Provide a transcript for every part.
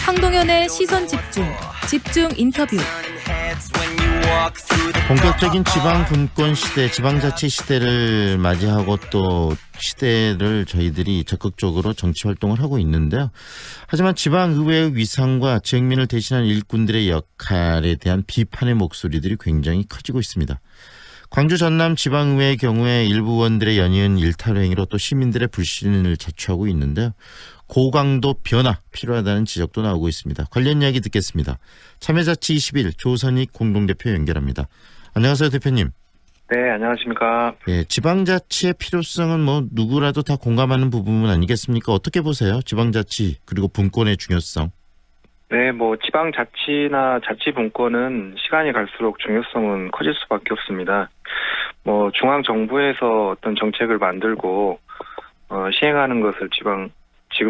황동현의 시선 집중 인터뷰. 본격적인 지방 분권 시대, 지방자치 시대를 맞이하고 또 시대를 저희들이 적극적으로 정치 활동을 하고 있는데요. 하지만 지방의회의 위상과 지역민을 대신한 일꾼들의 역할에 대한 비판의 목소리들이 굉장히 커지고 있습니다. 광주 전남 지방의회의 경우에 일부 의원들의 연이은 일탈 행위로 또 시민들의 불신을 자초하고 있는데요. 고강도 변화 필요하다는 지적도 나오고 있습니다. 관련 이야기 듣겠습니다. 참여자치 21 조선익 공동대표 연결합니다. 안녕하세요, 대표님. 네, 안녕하십니까. 예, 지방자치의 필요성은 뭐 누구라도 다 공감하는 부분은 아니겠습니까? 어떻게 보세요? 지방자치 그리고 분권의 중요성. 네, 지방자치나 자치분권은 시간이 갈수록 중요성은 커질 수밖에 없습니다. 중앙정부에서 어떤 정책을 만들고 시행하는 것을 지금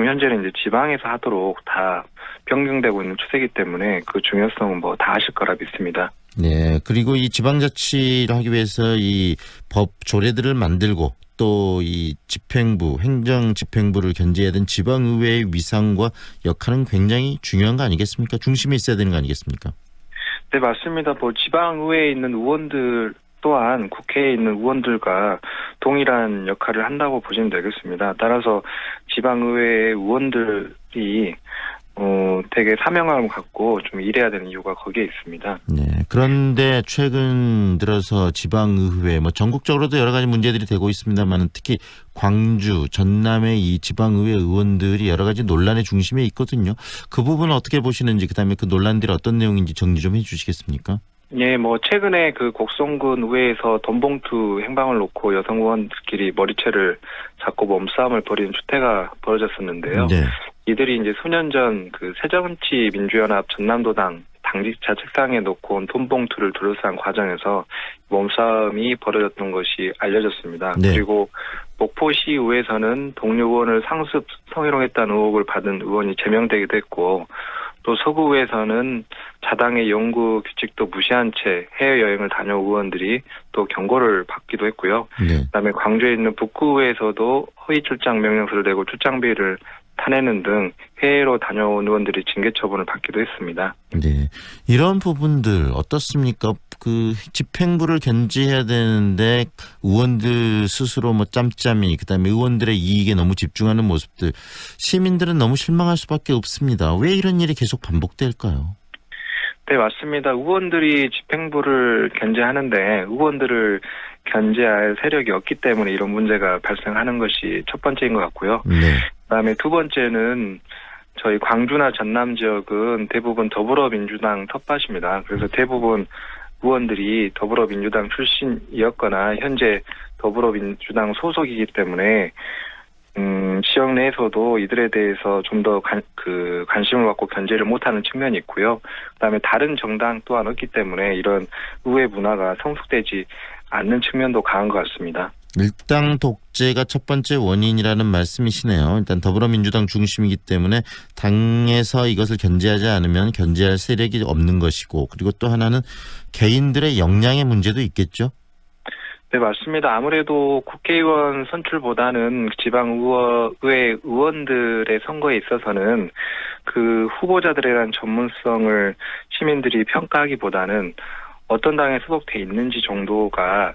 현재는 이제 지방에서 하도록 다 변경되고 있는 추세이기 때문에 그 중요성은 다 아실 거라 믿습니다. 네, 그리고 이 지방자치를 하기 위해서 이 법 조례들을 만들고 또 이 집행부, 행정집행부를 견제해야 되는 지방의회의 위상과 역할은 굉장히 중요한 거 아니겠습니까? 중심에 있어야 되는 거 아니겠습니까? 네, 맞습니다. 지방의회에 있는 의원들 또한 국회에 있는 의원들과 동일한 역할을 한다고 보시면 되겠습니다. 따라서 지방의회의 의원들이 되게 사명감을 갖고 좀 일해야 되는 이유가 거기에 있습니다. 네. 그런데 최근 들어서 지방의회, 전국적으로도 여러 가지 문제들이 되고 있습니다만 특히 광주, 전남의 이 지방의회 의원들이 여러 가지 논란의 중심에 있거든요. 그 부분은 어떻게 보시는지, 그다음에 그 논란들이 어떤 내용인지 정리 좀 해주시겠습니까? 예, 최근에 그 곡성군 의회에서 돈봉투 행방을 놓고 여성 의원들끼리 머리채를 잡고 몸싸움을 벌이는 추태가 벌어졌었는데요. 네. 이들이 이제 수년 전 그 새정치민주연합 전남도당 당직자 책상에 놓고 온 돈봉투를 둘러싼 과정에서 몸싸움이 벌어졌던 것이 알려졌습니다. 네. 그리고 목포시의회에서는 동료 의원을 상습 성희롱했다는 의혹을 받은 의원이 제명되기도 했고, 또 서구의회에서는 자당의 연구 규칙도 무시한 채 해외여행을 다녀온 의원들이 또 경고를 받기도 했고요. 네. 그다음에 광주에 있는 북구의회에서도 허위 출장 명령서를 내고 출장비를 타내는 등 해외로 다녀온 의원들이 징계 처분을 받기도 했습니다. 네, 이런 부분들 어떻습니까? 그 집행부를 견제해야 되는데 의원들 스스로 짬짬이, 그다음에 의원들의 이익에 너무 집중하는 모습들, 시민들은 너무 실망할 수밖에 없습니다. 왜 이런 일이 계속 반복될까요? 네, 맞습니다. 의원들이 집행부를 견제하는데 의원들을 견제할 세력이 없기 때문에 이런 문제가 발생하는 것이 첫 번째인 것 같고요. 네. 그다음에 두 번째는 저희 광주나 전남 지역은 대부분 더불어민주당 텃밭입니다. 그래서 대부분 의원들이 더불어민주당 출신이었거나 현재 더불어민주당 소속이기 때문에 지역 내에서도 이들에 대해서 좀 더 관심을 갖고 견제를 못하는 측면이 있고요. 그다음에 다른 정당 또한 없기 때문에 이런 의회 문화가 성숙되지 않는 측면도 강한 것 같습니다. 일당 독재가 첫 번째 원인이라는 말씀이시네요. 일단 더불어민주당 중심이기 때문에 당에서 이것을 견제하지 않으면 견제할 세력이 없는 것이고, 그리고 또 하나는 개인들의 역량의 문제도 있겠죠? 네, 맞습니다. 아무래도 국회의원 선출보다는 지방의회 의원들의 선거에 있어서는 그 후보자들에 대한 전문성을 시민들이 평가하기보다는 어떤 당에 소속돼 있는지 정도가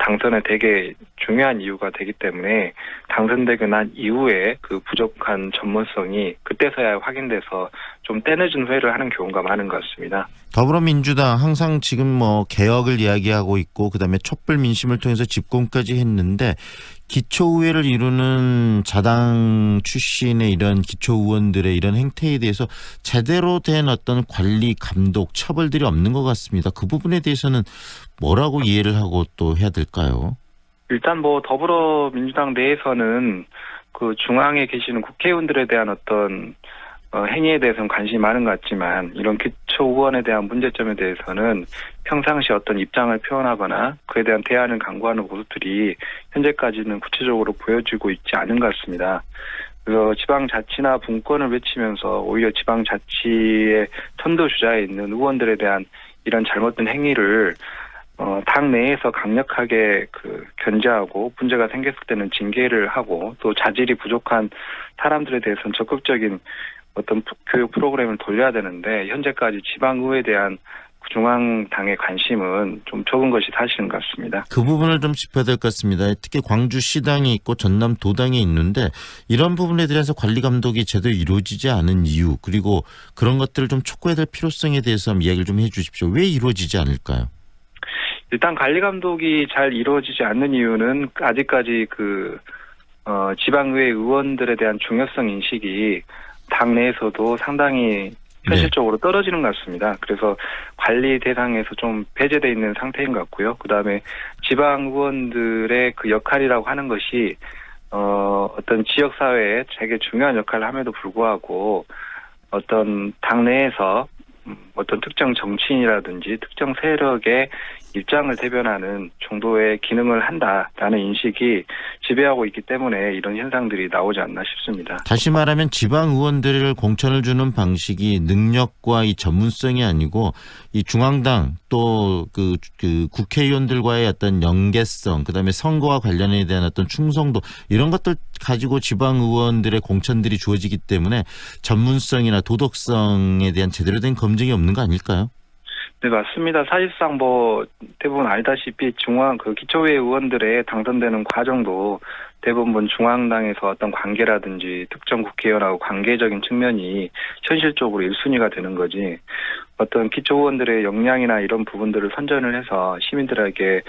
당선에 되게 중요한 이유가 되기 때문에 당선되고 난 이후에 그 부족한 전문성이 그때서야 확인돼서 좀 때늦은 후회를 하는 경우가 많은 것 같습니다. 더불어민주당 항상 지금 개혁을 이야기하고 있고, 그다음에 촛불 민심을 통해서 집권까지 했는데 기초의회를 이루는 자당 출신의 이런 기초의원들의 이런 행태에 대해서 제대로 된 어떤 관리, 감독, 처벌들이 없는 것 같습니다. 그 부분에 대해서는 뭐라고 이해를 하고 또 해야 될까요? 일단 더불어민주당 내에서는 그 중앙에 계시는 국회의원들에 대한 어떤 행위에 대해서는 관심이 많은 것 같지만 이런 기초의원에 대한 문제점에 대해서는 평상시 어떤 입장을 표현하거나 그에 대한 대안을 강구하는 모습들이 현재까지는 구체적으로 보여지고 있지 않은 것 같습니다. 그래서 지방자치나 분권을 외치면서 오히려 지방자치의 선도주자에 있는 의원들에 대한 이런 잘못된 행위를 당 내에서 강력하게 견제하고 문제가 생겼을 때는 징계를 하고 또 자질이 부족한 사람들에 대해서는 적극적인 어떤 교육 프로그램을 돌려야 되는데 현재까지 지방의회에 대한 중앙당의 관심은 좀 적은 것이 사실인 것 같습니다. 그 부분을 좀 짚어야 될 것 같습니다. 특히 광주시당이 있고 전남도당이 있는데 이런 부분에 대해서 관리 감독이 제대로 이루어지지 않은 이유 그리고 그런 것들을 좀 촉구해야 될 필요성에 대해서 이야기를 좀 해주십시오. 왜 이루어지지 않을까요? 일단 관리 감독이 잘 이루어지지 않는 이유는 아직까지 지방의회 의원들에 대한 중요성 인식이 당내에서도 상당히 현실적으로 떨어지는 것 같습니다. 그래서 관리 대상에서 좀 배제돼 있는 상태인 것 같고요. 그다음에 지방 의원들의 그 역할이라고 하는 것이 어떤 지역 사회에 되게 중요한 역할을 함에도 불구하고 어떤 당내에서 어떤 특정 정치인이라든지 특정 세력의 입장을 대변하는 정도의 기능을 한다라는 인식이 지배하고 있기 때문에 이런 현상들이 나오지 않나 싶습니다. 다시 말하면 지방 의원들을 공천을 주는 방식이 능력과 이 전문성이 아니고 이 중앙당 또 그 국회의원들과의 어떤 연계성 그다음에 선거와 관련에 대한 어떤 충성도 이런 것들 가지고 지방 의원들의 공천들이 주어지기 때문에 전문성이나 도덕성에 대한 제대로 된 검증이 없는 거 아닐까요? 네, 맞습니다. 사실상 대부분 알다시피 기초의회 의원들의 당선되는 과정도 대부분 중앙당에서 어떤 관계라든지 특정 국회의원하고 관계적인 측면이 현실적으로 1순위가 되는 거지 어떤 기초의원들의 역량이나 이런 부분들을 선전을 해서 시민들에게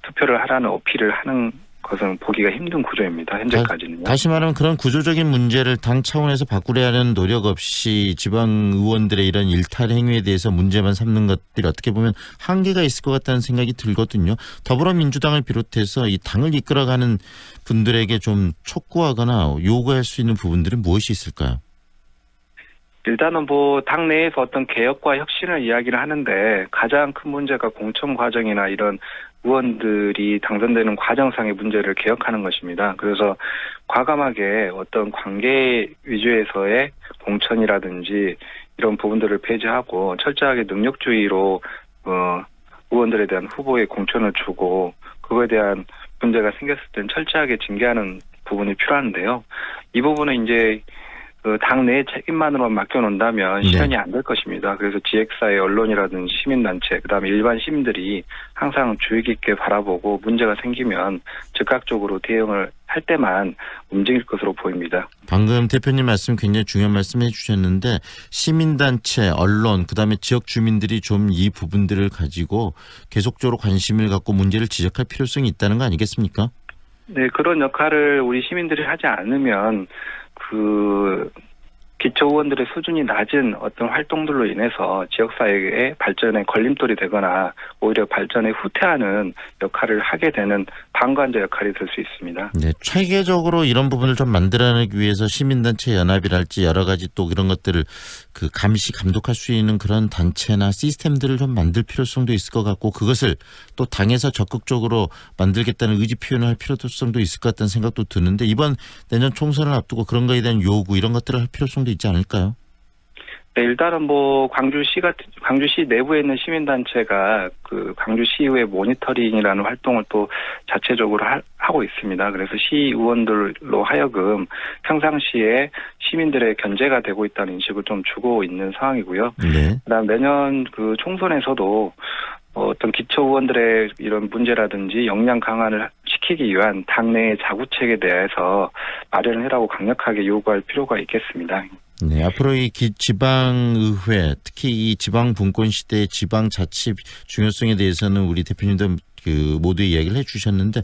투표를 하라는 어필을 하는 것은 보기가 힘든 구조입니다. 현재까지는요. 다시 말하면 그런 구조적인 문제를 당 차원에서 바꾸려는 노력 없이 지방 의원들의 이런 일탈 행위에 대해서 문제만 삼는 것들이 어떻게 보면 한계가 있을 것 같다는 생각이 들거든요. 더불어민주당을 비롯해서 이 당을 이끌어가는 분들에게 좀 촉구하거나 요구할 수 있는 부분들은 무엇이 있을까요? 일단은 당내에서 어떤 개혁과 혁신을 이야기를 하는데 가장 큰 문제가 공천 과정이나 이런 의원들이 당선되는 과정상의 문제를 개혁하는 것입니다. 그래서 과감하게 어떤 관계 위주에서의 공천이라든지 이런 부분들을 폐지하고 철저하게 능력주의로 의원들에 대한 후보의 공천을 주고 그거에 대한 문제가 생겼을 땐 철저하게 징계하는 부분이 필요한데요. 이 부분은 이제 당내의 책임만으로만 맡겨놓는다면 실현이 안 될 것입니다. 그래서 지역사회, 언론이라든지 시민단체, 그다음에 일반 시민들이 항상 주의 깊게 바라보고 문제가 생기면 즉각적으로 대응을 할 때만 움직일 것으로 보입니다. 방금 대표님 말씀 굉장히 중요한 말씀 해주셨는데 시민단체, 언론, 그다음에 지역 주민들이 좀 이 부분들을 가지고 계속적으로 관심을 갖고 문제를 지적할 필요성이 있다는 거 아니겠습니까? 네, 그런 역할을 우리 시민들이 하지 않으면 기초 의원들의 수준이 낮은 어떤 활동들로 인해서 지역사회의 발전에 걸림돌이 되거나 오히려 발전에 후퇴하는 역할을 하게 되는 방관자 역할이 될 수 있습니다. 네, 체계적으로 이런 부분을 좀 만들어내기 위해서 시민단체 연합이랄지 여러 가지 또 이런 것들을 감시 감독할 수 있는 그런 단체나 시스템들을 좀 만들 필요성도 있을 것 같고 그것을 또 당에서 적극적으로 만들겠다는 의지 표현을 할 필요성도 있을 것 같다는 생각도 드는데 이번 내년 총선을 앞두고 그런 거에 대한 요구 이런 것들을 할 필요성도 있지 않을까요? 네, 일단은 광주시 내부에 있는 시민단체가 광주시의회 모니터링이라는 활동을 또 자체적으로 하고 있습니다. 그래서 시의원들로 하여금 평상시에 시민들의 견제가 되고 있다는 인식을 좀 주고 있는 상황이고요. 네. 그다음 내년 총선에서도 어떤 기초 의원들의 이런 문제라든지 역량 강화를 시키기 위한 당내의 자구책에 대해서 마련을 해라고 강력하게 요구할 필요가 있겠습니다. 네, 앞으로 이 지방의회, 특히 이 지방분권 시대의 지방자치 중요성에 대해서는 우리 대표님도 모두 이야기를 해주셨는데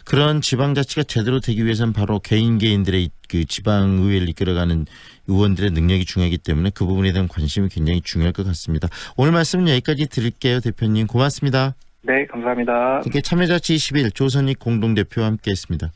그런 지방자치가 제대로 되기 위해서는 바로 개인들의 지방의회를 이끌어가는 의원들의 능력이 중요하기 때문에 그 부분에 대한 관심이 굉장히 중요할 것 같습니다. 오늘 말씀은 여기까지 드릴게요. 대표님 고맙습니다. 네, 감사합니다. 이렇게 참여자치 21 조선익 공동대표와 함께했습니다.